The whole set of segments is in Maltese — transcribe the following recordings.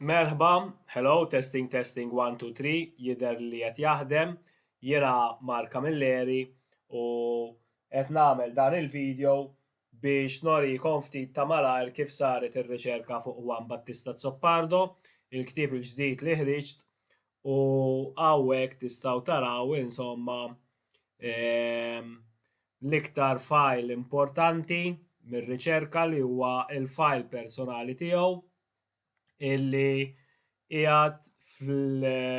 Merħba, hello, testing, testing, 1, 2, 3, jider li qed jaħdem, jiena Marka Milleri u qed nagħmel dan il-video biex norikom ftit ta' malajr kif saret ir-riċerka fuq Juan Battista Zoppardo, il-ktieb il-ġdid li ħriġt u hawnhekk tistgħu taraw insomma l-iktar file importanti mir-riċerka li huwa il-file personali tiegħu illi qiegħed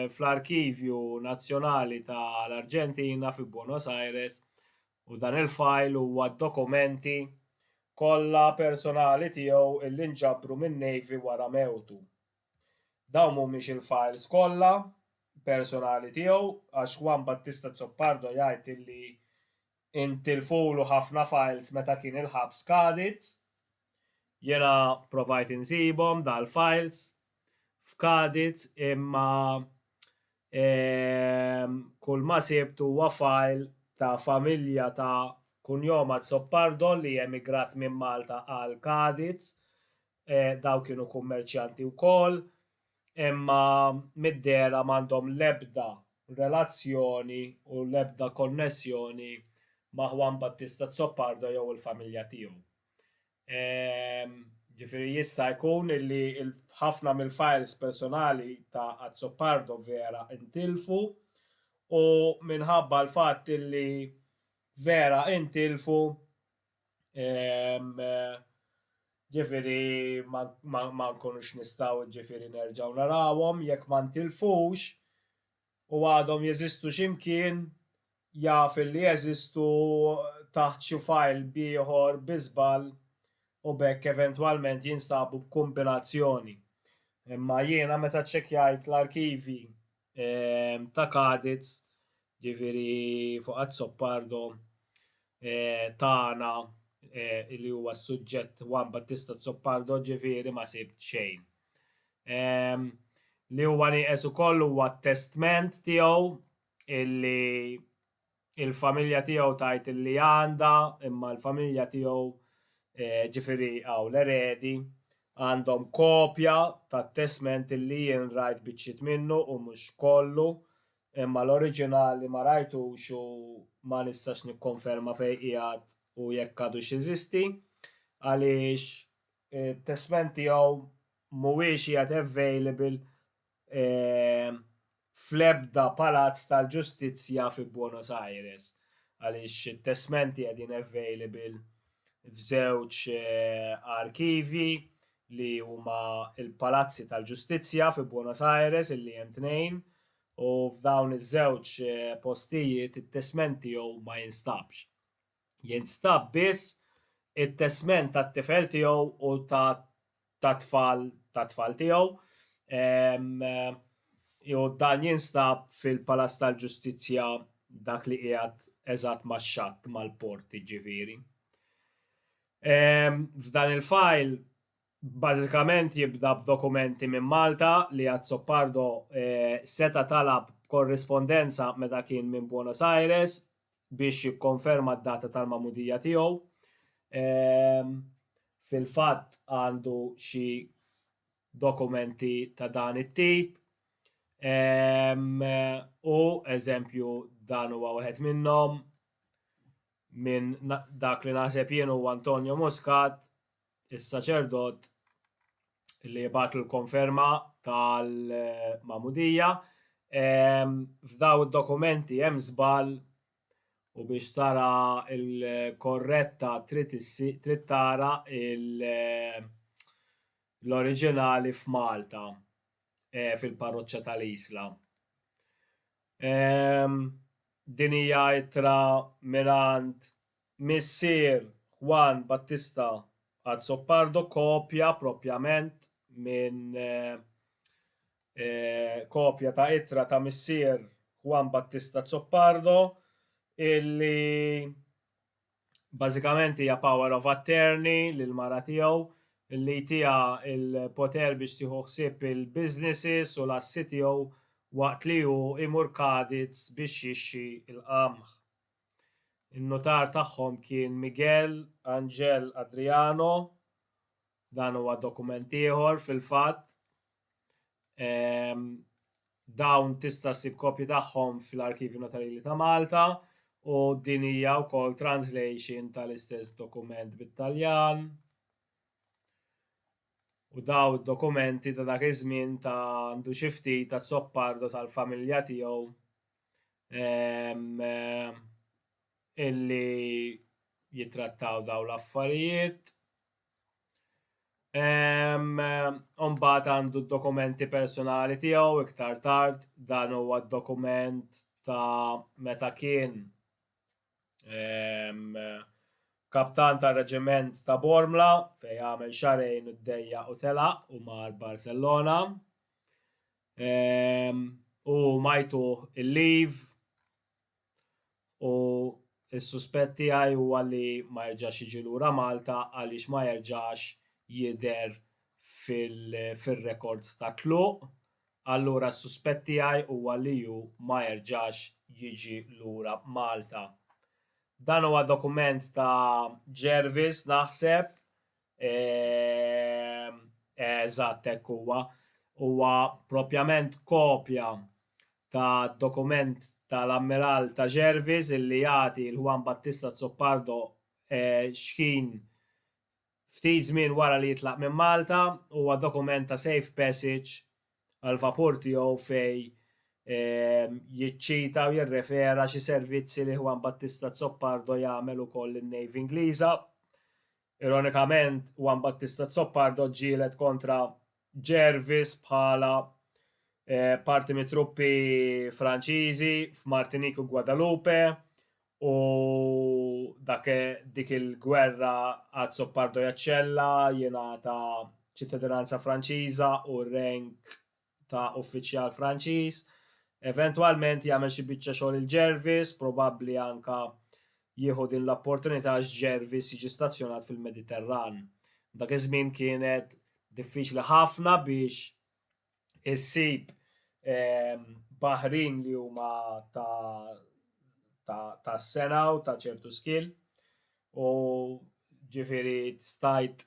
fl-Arkivju Nazzjonali tal-Arġentina fi Buenos Aires u dan il-file huwa dokumenti kollha personali tiegħu illi nġabru min-Navy wara mewtu. Dawn mhumiex il-files kollha personali tiegħu għax Juan Battista Zoppardo jgħid illi intilfulu ħafna files meta kien il-ħabs Kaditz. Jena provajt insibhom dal-files f'Kaditz imma kull ma sibt huwa file ta' familja ta' kunjoma Zoppardo li emigrat minn Malta għal Kaditz, daw kienu kummerċjanti wkoll, imma mid-dera m'għandhom l-ebda relazzjoni u l-ebda konnessjoni ma' Juan Battista Zoppardo jew il-familja tiegħu. Ġifieri jista' jkun illi ħafna mill-files personali ta' Zoppardo vera intilfu u minħabba l-fatt illi vera intilfu ġifieri ma nkunux nistgħu ġifieri nerġgħu narawhom jekk ma ntilfux u għadhom jeżistu x'imkien jaf illi jeżistu taħt xi file ieħor bi żball u bekk eventwalment jinstabu b'kombinazzjoni. Imma jiena meta ċċekkjajt l-arkivi ta' Kaditz ġifieri fuq Zoppardo tagħna li huwa s-suġġett Juan Battista Zoppardo ġifieri ma sibt xejn. Li huwa nieqes ukoll huwa t-testament tiegħu illi il-familja tiegħu tajt illi għandha imma l-familja tiegħu ġifieri hawn l-eredi għandhom kopja tat-testament illi jien rajt biċċiet minnu u mhux kollu, imma l-oriġinali ma rajtux u ma nistax nikkonferma fejn qiegħed u jekk għadux jeżisti għaliex it-testament tiegħu mhuwiex qiegħed available fl-ebda palazz tal-ġustizzja fi Buenos Aires għaliex it-testamenti qegħdin available f'żewġ arkivi li huma il-Palazzi tal-Ġustizzja fi Buenos Aires illi hemm tnejn u f'dawn iż-żewġ postijiet it-testament tiegħu ma jinstabx. Jinstab biss it-testament tat-tifel tiegħu u tat-tfal tiegħu u dan jinstab fil-Palazz tal-Ġustizzja dak li qiegħed eżatt max-xatt mal-porti ġifieri. F'dan il-file bażikament jibda b'dokumenti minn Malta li Zoppardo seta talab korrispondenza meta kien minn Buenos Aires biex jikkonferma d-data tal-magħmudija tiegħu. Fil-fatt għandu xi dokumenti ta' dan it-tip u eżempju dan huwa wieħed minnhom minn dak li naħseb jien huwa Antonio Muscat, is-saċerdot li jibgħat l-konferma tal-magħmudija. F'daw id-dokumenti hemm żball u biex tara l-korretta trid tara l-oriġinali f'Malta fil-parroċċja tal-Isla. Din hija ittra mingħand missier Juan Battista Zoppardo kopja proprjament minn kopja ta' ittra ta' missier Juan Battista Zoppardo illi bażikament hija power of attorney lil mara tiegħu illi tiegħa il-poter biex tieħu ħsieb il-businesses u l-assi tiegħu waqt li hu imur Kaditz biex jixxi l-qamħ. In-notar tagħhom kien Miguel Angel Adriano, dan huwa dokument ieħor fil-fatt Dawn tista' ssib kopji tagħhom fl-Arkivju Notarili ta' Malta u din hija wkoll translation tal-istess dokument bit-Taljan. U daw id-dokumenti ta' dak iż-żmien ta' għandu xi ftit ta' Zoppardo tal-familja tiegħu illi jitrattaw daw l-affarijiet. Mbagħad għandu d-dokumenti personali tiegħu iktar tard, dan huwa d-dokument ta' meta kien kaptan tar-reġiment ta' Bormla fejn għamel xarejn u ddejjaq u telaq u mar Barcellona. U majtuh il-leave u s-suspett tiegħi huwa li ma jerġax jiġi lura Malta għaliex ma jerġax jidher fil-records ta' tluq. Allura s-suspett tiegħi huwa li hu ma jerġax jiġi lura Malta. Dan huwa dokument ta' Jervis naħseb. Eżatt hekk huwa propjament kopja ta' dokument tal-ammiral ta' Jervis illi jagħti l-Juan Battista Zoppardo x'kien ftit żmien wara li jitlaq minn Malta. Huwa dokument ta' safe passage għal-vapur tiegħu fejn jiċċita u jirrefera xi servizzi li Juan Battista Zoppardo jagħmel ukoll lin-Navy Ingliża. Ironikament, Juan Battista Zoppardo ġielet kontra Jervis bħala parti mit-truppi Franċiżi f'Martinique u Guadalupe u dik il-gwerra għad Zoppardo jaċċella jingħata ċittadinanza Franċiża u rank ta' uffiċjal Franċiż. Eventwalment jagħmel xi biċċa xogħol il-Jervis, probabbli anka jieħu din l-opportunità għax Jervis jiġi stazzjonat fil-Mediterran. Dak iż-żmien kienet diffiċli ħafna biex issib baħrin li huma ta' sena u ta' ċertu skill u ġifieri stajt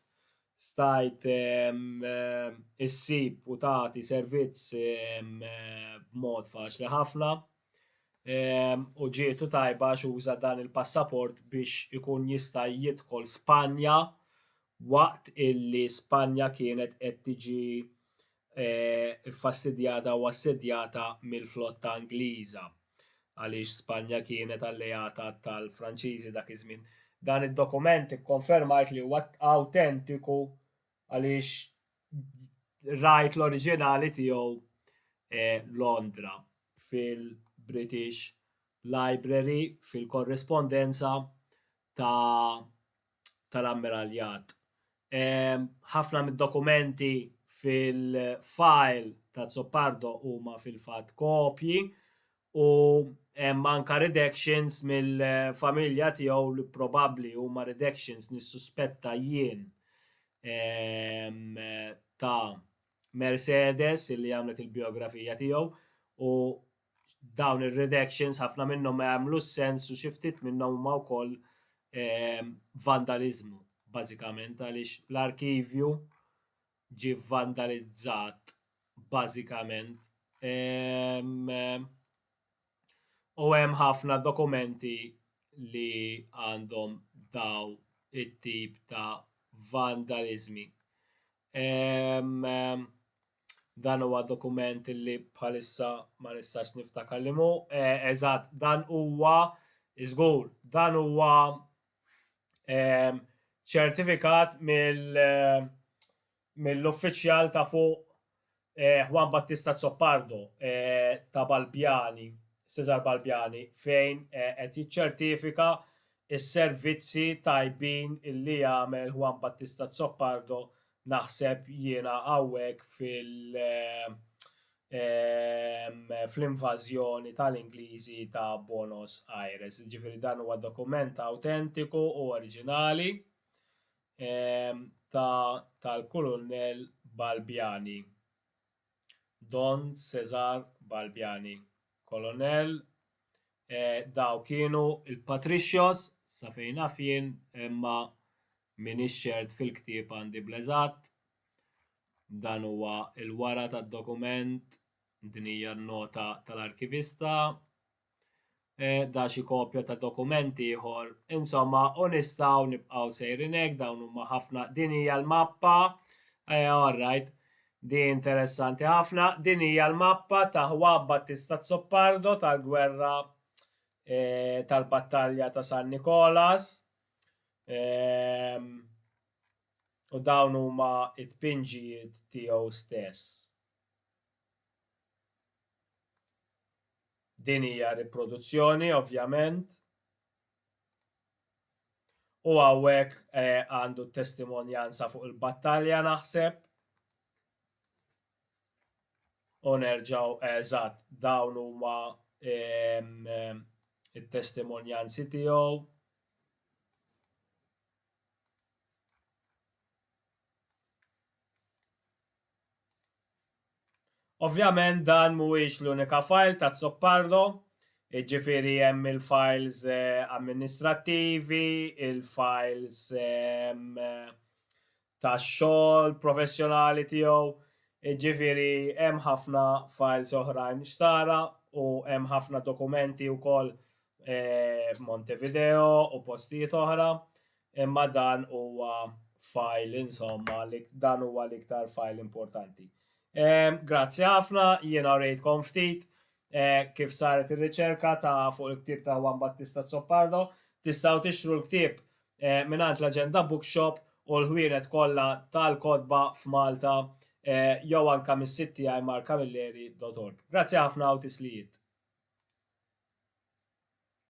issib u tagħti servizz b'mod faċli ħafna u ġietu tajba xuża dan il-passaport biex ikun jista' jidħol Spanja waqt illi Spanja kienet qed tiġi fastidjata u assedjata mill-flotta Ingliża għaliex Spanja kienet alleata tal-Franċiżi dak iż-żmien. Dan id-dokument ikkonfermajt li huwa awtentiku għaliex rajt l-oriġinali tiegħu Londra fil-British Library fil-korrespondenza tal-Ammiraljat. Ħafna mid-dokumenti fil-file ta' Zoppardo huma fil-fatt kopji u hemm anka redactions mill-familja tiegħu li probabbli huma redactions nissuspetta jien ta' Mercedes illi għamlet il-biografija tiegħu u dawn ir-redactions ħafna minnhom ma jagħmlu sens u xi ftit minnhom huma wkoll vandaliżmu bażikament għaliex l-arkivju ġie vandalizzat bażikament. U hemm ħafna dokumenti li għandhom daw it-tip ta' vandalizmi. Dan huwa dokument li bħalissa ma nistax niftakar li mu. Eżatt, dan huwa żgur, dan huwa ċertifikat mill-uffiċjal ta' fuq Juan Battista Zoppardo ta' Balbjani, Cesar Balbjani, fejn qed jiċċertifika is-servizzi tajbin illi jagħmel Juan Battista Zoppardo naħseb jiena hawnhekk fl-invażjoni tal-Ingliżi ta' Buenos Aires. Ġifieri dan huwa dokument awtentiku u oriġinali tal-Kulunell Balbjani. Don Cesar Balbjani, kolonel, daw kienu il-patricios sa fejn naf jien imma minix xert fil-ktieb għandi bleżat dan huwa il-wara tad-dokument, din hija n-nota tal-arkivista, da xi kopja ta' dokumenti ieħor. Insomma, u nistgħu nibqgħu sejrin hekk, dawn huma ħafna. Din hija l-mappa, all right, di interessanti ħafna. Din hija l-mappa ta' Juan Battista Zoppardo tal-gwerra tal-battalja ta' San Nicolas. U dawn huma it-pinġijiet tiegħu stess. Din hija riproduzzjoni, ovvjament. U hawnhekk għandu testimonjanza fuq il-battalja naħseb. U nerġgħu eżatt dawn huma it-testimonjanzi tiegħu. Ovvjament dan mhuwiex l-unika file ta' Zoppardo, ġifieri hemm il-files amministrattivi, il-files tax-xogħol professjonali tiegħu, ġifieri hemm ħafna files oħrajn xtara u hemm ħafna dokumenti wkoll Montevideo u postijiet oħra, imma dan huwa file insomma dan huwa l-iktar file importanti. Grazzi ħafna, jiena rejtkom ftit kif saret ir-riċerka ta' fuq il-ktieb ta' Juan Battista Zoppardo. Tistgħu tixtru l-ktieb mingħand l-Aġenda Bookshop u l-ħwienet kollha tal-kotba f'Malta jew anke mis-sit tiegħi markamilleri.org. Grazzi ħafna u tislijiet.